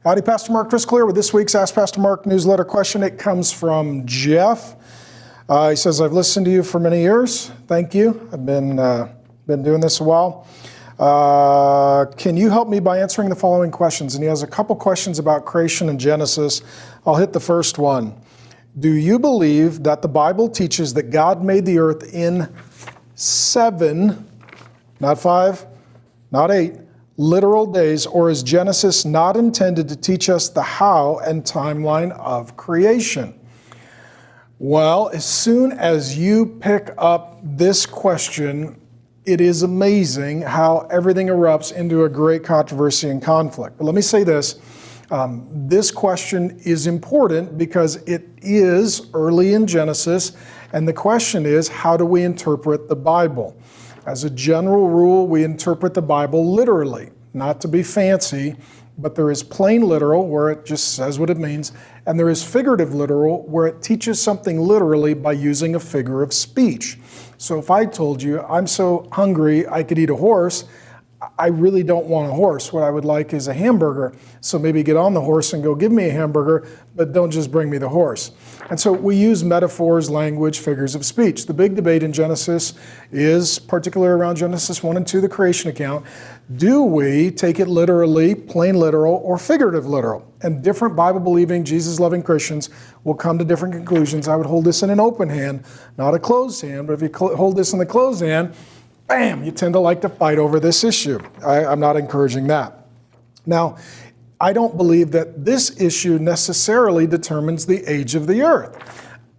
Howdy, Pastor Mark Driscoll here with this week's Ask Pastor Mark newsletter question. It comes from Jeff. He says, I've listened to you for many years. Thank you. I've been doing this a while. Can you help me by answering the following questions? And he has a couple questions about creation and Genesis. I'll hit the first one. Do you believe that the Bible teaches that God made the earth in 7, not 5, not 8, literal days, or is Genesis not intended to teach us the how and timeline of creation? Well, as soon as you pick up this question, it is amazing how everything erupts into a great controversy and conflict. But let me say this. This question is important because it is early in Genesis, and the question is, how do we interpret the Bible? As a general rule, we interpret the Bible literally, not to be fancy, but there is plain literal, where it just says what it means, and there is figurative literal, where it teaches something literally by using a figure of speech. So if I told you, I'm so hungry I could eat a horse, I really don't want a horse. What I would like is a hamburger. So maybe get on the horse and go, give me a hamburger, but don't just bring me the horse. And so we use metaphors, language, figures of speech. The big debate in Genesis is, particularly around Genesis 1 and 2, the creation account. Do we take it literally, plain literal, or figurative literal? And different Bible-believing, Jesus-loving Christians will come to different conclusions. I would hold this in an open hand, not a closed hand, but if you hold this in the closed hand, bam, you tend to like to fight over this issue. I'm not encouraging that. Now, I don't believe that this issue necessarily determines the age of the earth.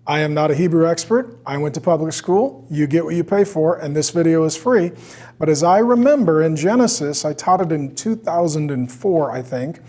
I am not a Hebrew expert. I went to public school. You get what you pay for, and this video is free. But as I remember in Genesis, I taught it in 2004, I think,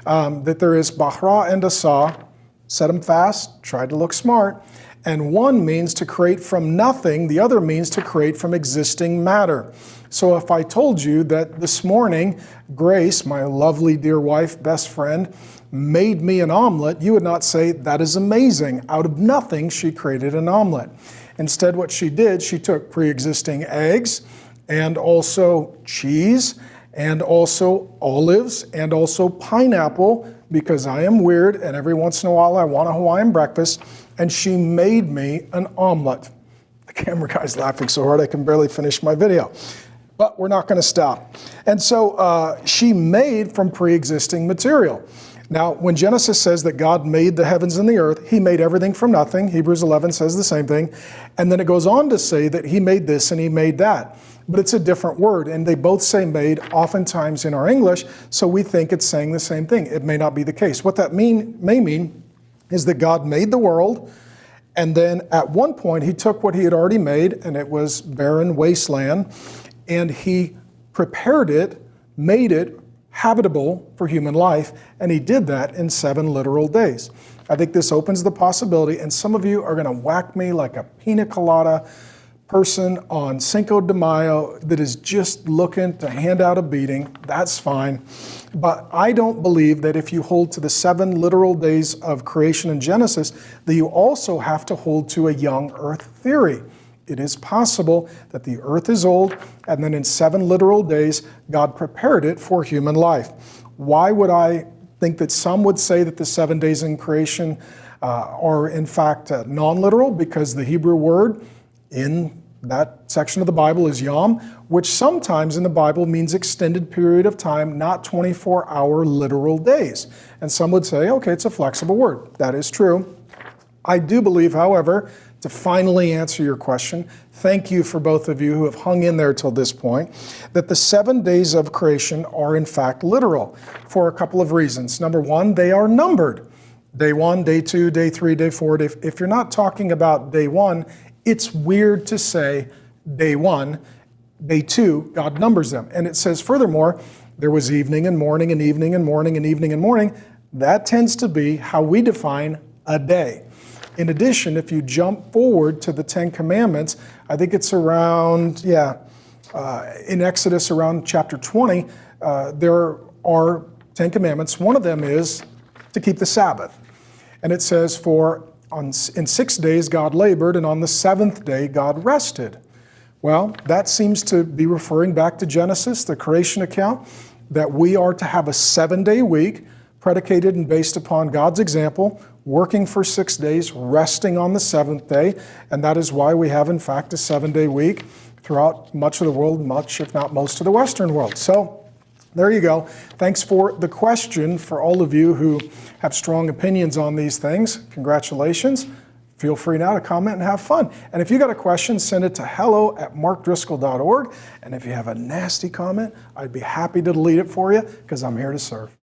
that there is Bahra and Asa, set them fast, tried to look smart, and one means to create from nothing, the other means to create from existing matter. So if I told you that this morning, Grace, my lovely dear wife, best friend, made me an omelet, you would not say, that is amazing. Out of nothing, she created an omelet. Instead, what she did, she took pre-existing eggs and also cheese and also olives and also pineapple, because I am weird and every once in a while I want a Hawaiian breakfast, and she made me an omelet. The camera guy's laughing so hard I can barely finish my video. But we're not going to stop. And so she made from pre-existing material. Now, when Genesis says that God made the heavens and the earth, he made everything from nothing. Hebrews 11 says the same thing. And then it goes on to say that he made this and he made that. But it's a different word, and they both say made oftentimes in our English, so we think it's saying the same thing. It may not be the case. What that may mean is that God made the world, and then at one point he took what he had already made, and it was barren wasteland, and he prepared it, made it habitable for human life, and he did that in 7 literal days. I think this opens the possibility, and some of you are going to whack me like a pina colada person on Cinco de Mayo that is just looking to hand out a beating. That's fine. But I don't believe that if you hold to the 7 literal days of creation in Genesis, that you also have to hold to a young earth theory. It is possible that the earth is old, and then in 7 literal days, God prepared it for human life. Why would I think that some would say that the 7 days in creation are in fact non-literal? Because the Hebrew word in that section of the Bible is yom, which sometimes in the Bible means extended period of time, not 24-hour literal days. And some would say, okay, it's a flexible word. That is true. I do believe, however, to finally answer your question, thank you for both of you who have hung in there till this point, that the 7 days of creation are in fact literal for a couple of reasons. Number one, they are numbered. Day 1, day 2, day 3, day 4. If you're not talking about day 1, it's weird to say day 1, day 2, God numbers them. And it says furthermore, there was evening and morning and evening and morning and evening and morning. That tends to be how we define a day. In addition, if you jump forward to the 10 Commandments, I think it's around, in Exodus around chapter 20, there are 10 Commandments. One of them is to keep the Sabbath. And it says, in 6 days God labored, and on the 7th day God rested. Well, that seems to be referring back to Genesis, the creation account, that we are to have a 7-day week, predicated and based upon God's example, working for 6 days, resting on the seventh day, and that is why we have, in fact, a 7-day week throughout much of the world, much, if not most, of the Western world. So there you go. Thanks for the question. For all of you who have strong opinions on these things, congratulations. Feel free now to comment and have fun. And if you got a question, send it to hello@markdriscoll.org. And if you have a nasty comment, I'd be happy to delete it for you because I'm here to serve.